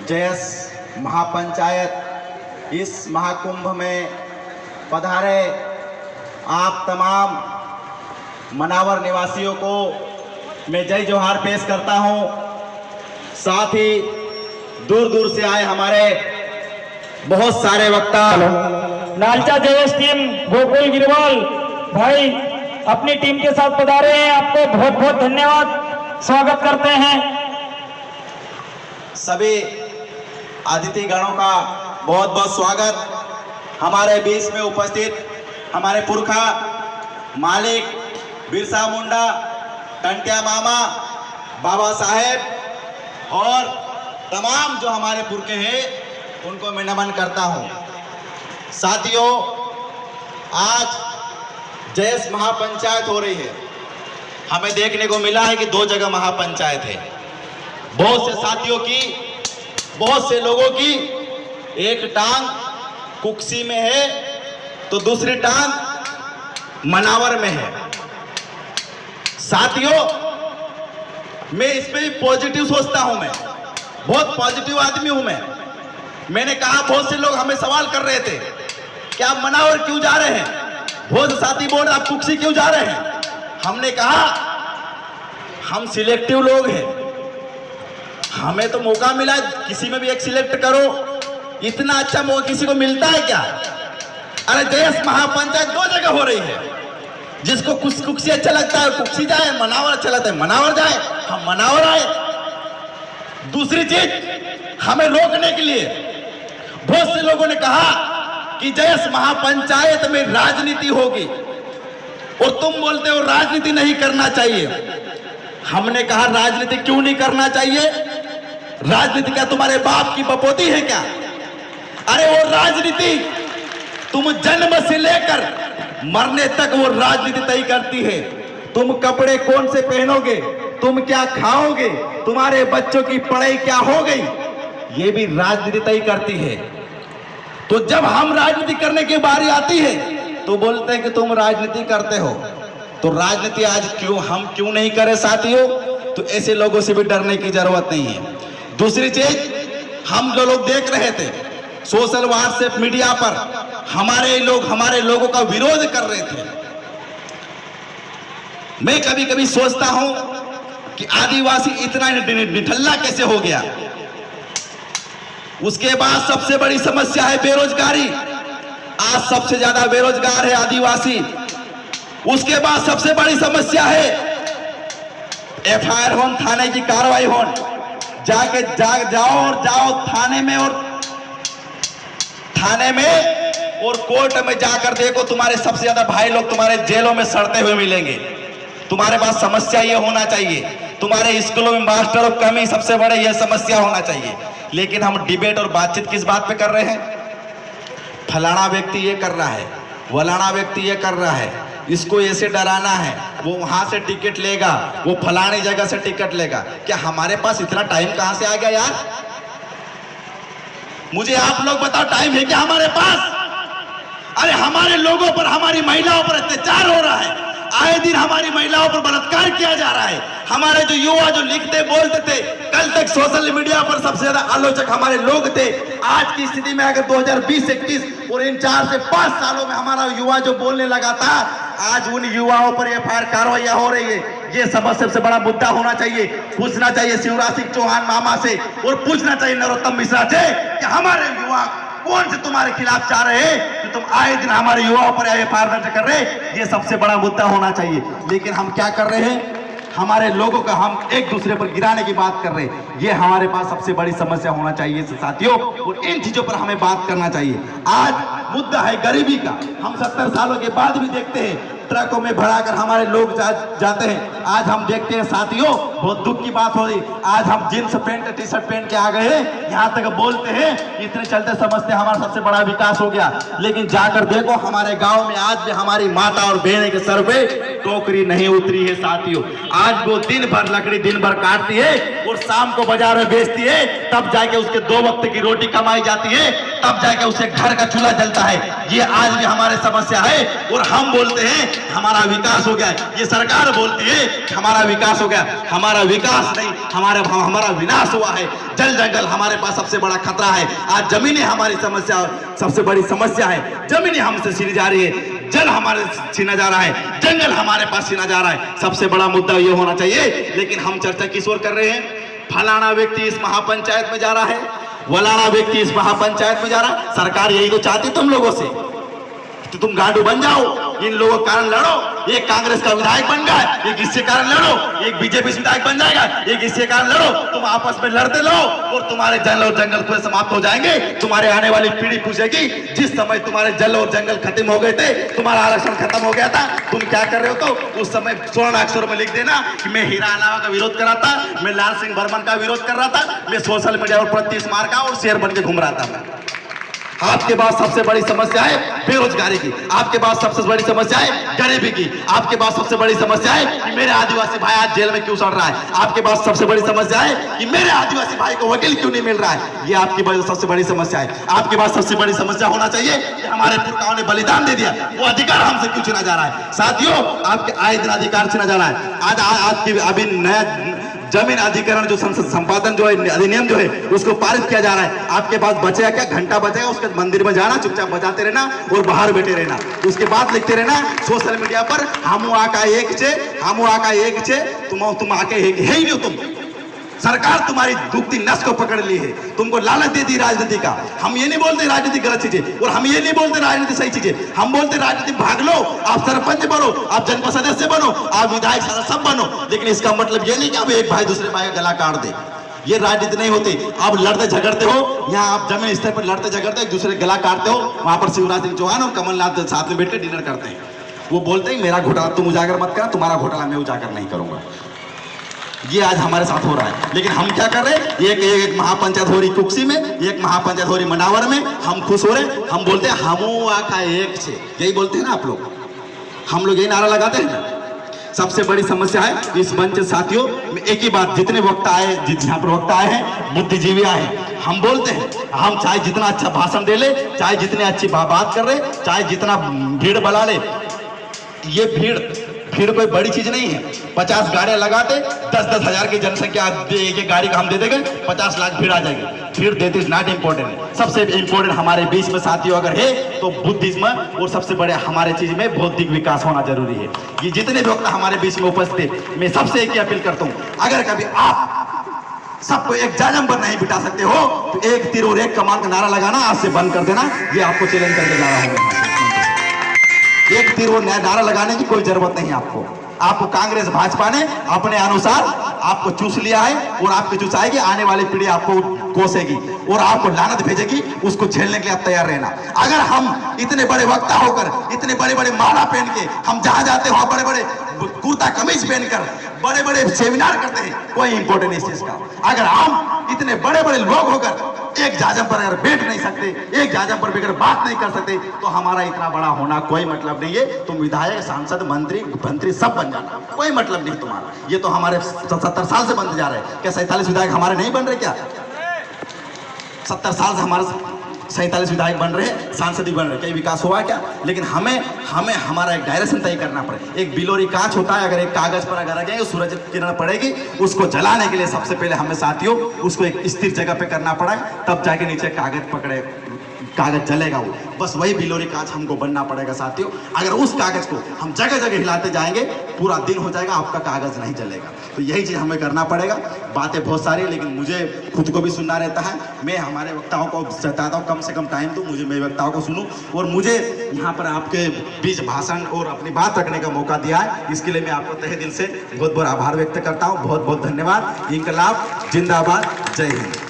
जयस महापंचायत इस महाकुंभ में पधारे आप तमाम मनावर निवासियों को मैं जय जोहार पेश करता हूं। साथ ही दूर दूर से आए हमारे बहुत सारे वक्ता नालचा जयस टीम गोकुल गिरवाल भाई अपनी टीम के साथ पधारे हैं। आपको बहुत बहुत धन्यवाद, स्वागत करते हैं। सभी अतिथि गणों का बहुत बहुत स्वागत। हमारे बीच में उपस्थित हमारे पुरखा मालिक बिरसा मुंडा, टंटिया मामा, बाबा साहेब और तमाम जो हमारे पुरखे हैं उनको मैं नमन करता हूं। साथियों, आज जयस महापंचायत हो रही है। हमें देखने को मिला है कि 2 जगह महापंचायत है। बहुत से साथियों की, बहुत से लोगों की एक टांग कुक्सी में है तो दूसरी टांग मनावर में है। साथियों, मैं इस पे पॉजिटिव सोचता हूं। मैं बहुत पॉजिटिव आदमी हूं। मैंने कहा, बहुत से लोग हमें सवाल कर रहे थे कि आप मनावर क्यों जा रहे हैं। बहुत से साथी बोल रहे आप कुक्सी क्यों जा रहे हैं। हमने कहा हम सिलेक्टिव लोग हैं, हमें तो मौका मिला, किसी में भी एक सिलेक्ट करो। इतना अच्छा मौका किसी को मिलता है क्या। अरे जयस महापंचायत 2 जगह हो रही है। जिसको कुक्सी अच्छा लगता है कुक्सी जाए, मनावर अच्छा लगता है मनावर जाए, हम मनावर आए। दूसरी चीज, हमें रोकने के लिए बहुत से लोगों ने कहा कि जयस महापंचायत में राजनीति होगी और तुम बोलते हो राजनीति नहीं करना चाहिए। हमने कहा राजनीति क्यों नहीं करना चाहिए। राजनीति क्या तुम्हारे बाप की बपोती है क्या। अरे वो राजनीति तुम जन्म से लेकर मरने तक वो राजनीति तय करती है। तुम कपड़े कौन से पहनोगे, तुम क्या खाओगे, तुम्हारे बच्चों की पढ़ाई क्या हो गई, ये भी राजनीति तय करती है। तो जब हम राजनीति करने की बारी आती है तो बोलते हैं कि तुम राजनीति करते हो। तो राजनीति आज हम क्यों नहीं करें साथियों। तो ऐसे लोगों से भी डरने की जरूरत नहीं है। दूसरी चीज, हम जो लोग देख रहे थे सोशल व्हाट्सएप मीडिया पर हमारे लोगों का विरोध कर रहे थे। मैं कभी कभी सोचता हूं कि आदिवासी इतना निठल्ला कैसे हो गया। उसके बाद सबसे बड़ी समस्या है बेरोजगारी। आज सबसे ज्यादा बेरोजगार है आदिवासी। उसके बाद सबसे बड़ी समस्या है एफआईआर हो, थाने की कार्रवाई हो। जाओ थाने में और कोर्ट में जाकर देखो, तुम्हारे सबसे ज्यादा भाई लोग तुम्हारे जेलों में सड़ते हुए मिलेंगे। तुम्हारे पास समस्या ये होना चाहिए। तुम्हारे स्कूलों में मास्टर की कमी सबसे बड़े यह समस्या होना चाहिए। लेकिन हम डिबेट और बातचीत किस बात पे कर रहे हैं। फलाना व्यक्ति ये कर रहा है, वलाना व्यक्ति ये कर रहा है, इसको ऐसे डराना है, वो वहां से टिकट लेगा, वो फलानी जगह से टिकट लेगा। क्या हमारे पास इतना टाइम कहां से आ गया यार। मुझे आप लोग बताओ, टाइम है क्या हमारे पास। अरे हमारे लोगों पर, हमारी महिलाओं पर अत्याचार हो रहा है। आए दिन हमारी महिलाओं पर बलात्कार किया जा रहा है। हमारे जो युवा जो लिखते बोलते थे, कल तक सोशल मीडिया पर सबसे ज्यादा आलोचक हमारे लोग थे। आज की स्थिति में अगर 2020-21 और इन 4 से 5 सालों में हमारा युवा जो बोलने लगा था, आज उन युवाओं पर एफआईआर कार्रवाई हो रही है। ये सबसे बड़ा मुद्दा होना चाहिए। पूछना चाहिए शिवराज सिंह चौहान मामा से और पूछना चाहिए नरोत्तम मिश्रा से कि हमारे युवा कौन से तुम्हारे खिलाफ चाह रहे हैं कि तुम आए दिन हमारे युवाओं पर एफआईआर दर्ज कर रहे। ये सबसे बड़ा मुद्दा होना चाहिए। लेकिन हम क्या कर रहे हैं, हमारे लोगों का हम एक दूसरे पर गिराने की बात कर रहे हैं। ये हमारे पास सबसे बड़ी समस्या होना चाहिए साथियों, और इन चीजों पर हमें बात करना चाहिए। आज मुद्दा है गरीबी का। हम 70 सालों के बाद भी देखते हैं ट्रकों में भराकर हमारे लोग जाते हैं। आज हम देखते हैं साथियों, बहुत दुख की बात हो रही। आज हम जींस पैंट टी शर्ट पहन के आ गए हैं, यहाँ तक बोलते हैं इतने चलते समझते हमारा सबसे बड़ा विकास हो गया। लेकिन जाकर देखो हमारे गांव में आज भी हमारी माता और बहन के सर पे टोकरी नहीं उतरी है साथियों। आज वो दिन भर लकड़ी दिन भर काटती है और शाम को बाजार में बेचती है, तब जाके उसके 2 वक्त की रोटी कमाई जाती है। तब जाके उसे घर का चूल्हा जलता है। ये आज भी हमारे समस्या है और हम बोलते हैं हमारा विकास हो गया। ये सरकार बोलती है हमारा विकास हो गया। हमारा विकास नहीं, हमारा विनाश हुआ है। जल जंगल हमारे पास सबसे बड़ा खतरा है। आज जमीनें हमारी समस्या, सबसे बड़ी समस्या है। जमीनें हमसे छीनी जा रही है, जल हमारे छीना जा रहा है, जंगल हमारे पास छीना जा रहा है। सबसे बड़ा मुद्दा ये होना चाहिए। लेकिन हम चर्चा किस ओर कर रहे हैं? फलाना व्यक्ति इस महापंचायत में जा रहा है, वलाना व्यक्ति इस महापंचायत में जा रहा है। सरकार यही तो चाहती तुम लोगों से, तो तुम गांडू बन जाओ, इन लोगों के कारण लड़ो। एक कांग्रेस का विधायक बन गया, एक इसके कारण लड़ो, एक बीजेपी से विधायक बन जाएगा, एक इसके कारण लड़ो। तुम आपस में लड़ते लो और तुम्हारे जल और जंगल पूरे समाप्त हो जाएंगे। तुम्हारे आने वाली पीढ़ी पूछेगी जिस समय तुम्हारे जल और जंगल खत्म हो गए थे, तुम्हारा आरक्षण खत्म हो गया था, तुम क्या कर रहे हो? तो उस समय स्वर्ण अक्षरों में लिख देना कि मैं हीरा अलावा का विरोध कर रहा था, मैं लाल सिंह बर्मन का विरोध कर रहा था, मैं सोशल मीडिया पर 35 मार का और शेर बन के घूम रहा था। आपके पास सबसे बड़ी समस्या है बेरोजगारी की, आपके पास सबसे बड़ी समस्या है गरीबी की, आपके पास सबसे बड़ी समस्या है कि मेरे आदिवासी भाई आज जेल में क्यों सड़ रहा है, आपके पास सबसे बड़ी समस्या है कि मेरे आदिवासी भाई को वकील क्यों नहीं मिल रहा है। ये आपकी सबसे बड़ी समस्या है। आपके पास सबसे बड़ी समस्या होना चाहिए कि हमारे पुरखाओं ने बलिदान दे दिया, वो अधिकार हमसे क्यों छीना जा रहा है। साथियों, आपके आए दिन अधिकार छीना जा रहा है। आज की अभी नया जमीन अधिकरण जो संसद संपादन जो है, अधिनियम जो है, उसको पारित किया जा रहा है। आपके पास बचेगा क्या? घंटा बचेगा, उसके मंदिर में जाना, चुपचाप बजाते रहना और बाहर बैठे रहना। उसके बाद लिखते रहना सोशल मीडिया पर हम आका एक छे, हम आका एक छे, तुम आके एक है ही नहीं। तुम सरकार तुम्हारी दुखती नस को पकड़ ली है, तुमको लालच दे दी राजनीति का। हम ये नहीं बोलते राजनीति गलत चीज है और हम ये नहीं बोलते राजनीति सही चीज है। हम बोलते राजनीति भाग लो, आप सरपंच बनो, आप जनपद सदस्य बनो, आप विधायक सदस्य सब बनो, लेकिन इसका मतलब ये नहीं कि अब एक भाई दूसरे भाई का गला काट दे। ये राजनीति नहीं होती। आप लड़ते झगड़ते हो, यहाँ आप जमीन स्तर पर लड़ते झगड़ते एक दूसरे गला काटते हो। वहां पर शिवराज सिंह चौहान और कमलनाथ साथ में बैठ के डिनर करते हैं। वो बोलते हैं मेरा घोटाला तुम उजागर मत करना, तुम्हारा घोटाला मैं उजागर नहीं करूंगा। ये आज हमारे साथ हो रहा है। लेकिन हम क्या कर रहे हैं? एक महापंचायत हो रही कुक्सी में, एक महापंचायत हो रही मनावर में, हम खुश हो रहे हैं। हम बोलते हैं हमू आका एक से, यही बोलते हैं ना आप लोग, हम लोग यही नारा लगाते हैं ना। सबसे बड़ी समस्या है इस मंच साथियों में एक ही बात, जितने वक्ता आए, जहाँ पर वक्ता आए हैं, बुद्धिजीवी आए हैं, हम बोलते हैं हम चाहे जितना अच्छा भाषण दे ले, चाहे जितनी अच्छी बात कर रहे, चाहे जितना भीड़ बुला ले, ये भीड़ कोई बड़ी चीज नहीं है। 50 गाड़ियां लगाते 10-10 हजार की जनसंख्या एक गाड़ी का हम दे देंगे, 50 लाख भीड़ आ जाएगी। भीड़ देती इज नॉट इम्पोर्टेंट। सबसे इम्पोर्टेंट हमारे बीच में साथियों अगर है तो बुद्धिज्म और सबसे बड़े हमारे चीज में बौद्धिक विकास होना जरूरी है। ये जितने भी वक्त हमारे बीच में उपस्थित, मैं सबसे एक ही अपील करता हूँ, अगर कभी आप सबको एक जाजम पर नहीं बिठा सकते हो तो एक तीर और एक कमान का नारा लगाना आज से बंद कर देना। ये आपको चैलेंज करके जा रहा हूँ। एक तीर वो नारा लगाने की कोई जरूरत नहीं है आपको कांग्रेस भाजपा ने अपने अनुसार आपको चूस लिया है और आपको चूसाएगी। आने वाली पीढ़ी आपको कोसेगी और आपको लानत भेजेगी। उसको झेलने के लिए आप तैयार रहना। अगर हम इतने बड़े वक्ता होकर, इतने बड़े बड़े माला पहन के हम जहां जाते हो बड़े बड़े कुर्ता कमीज पहनकर बड़े बड़े सेमिनार करते हैं, कोई इंपॉर्टेंट इस चीज का। अगर हम इतने बड़े बड़े लोग होकर एक जाजम पर अगर बैठ नहीं सकते, एक जाजम पर बैठकर बात नहीं कर सकते, तो हमारा इतना बड़ा होना कोई मतलब नहीं है। तुम विधायक, सांसद, मंत्री सब बन जाना, कोई मतलब नहीं तुम्हारा। ये तो हमारे 70 साल से बनते जा रहे हैं। क्या 47 विधायक हमारे नहीं बन रहे? क्या 70 साल से हमारे 47 विधायक बन रहे हैं, सांसद भी बन रहे हैं, क्या विकास हुआ क्या? लेकिन हमें हमारा एक डायरेक्शन तय करना पड़े। एक बिलोरी कांच होता है, अगर एक कागज पर अगर आ गए सूरज किरण पड़ेगी, उसको जलाने के लिए सबसे पहले हमें साथियों उसको एक स्थिर जगह पे करना पड़ा, तब जाके नीचे कागज जलेगा। वो बस वही बिलोरी कांच हमको बनना पड़ेगा साथियों। अगर उस कागज को हम जगह जगह हिलाते जाएंगे, पूरा दिन हो जाएगा, आपका कागज नहीं जलेगा। तो यही चीज हमें करना पड़ेगा। बातें बहुत सारी, लेकिन मुझे खुद को भी सुनना रहता है। मैं हमारे वक्ताओं को चाहता हूँ कम से कम टाइम दूं, मुझे मेरे वक्ताओं को सुनूं और मुझे यहाँ पर आपके बीच भाषण और अपनी बात रखने का मौका दिया है, इसके लिए मैं आपको तहे दिल से बहुत बहुत आभार व्यक्त करता हूँ। बहुत बहुत धन्यवाद। इंकलाब जिंदाबाद, जय हिंद।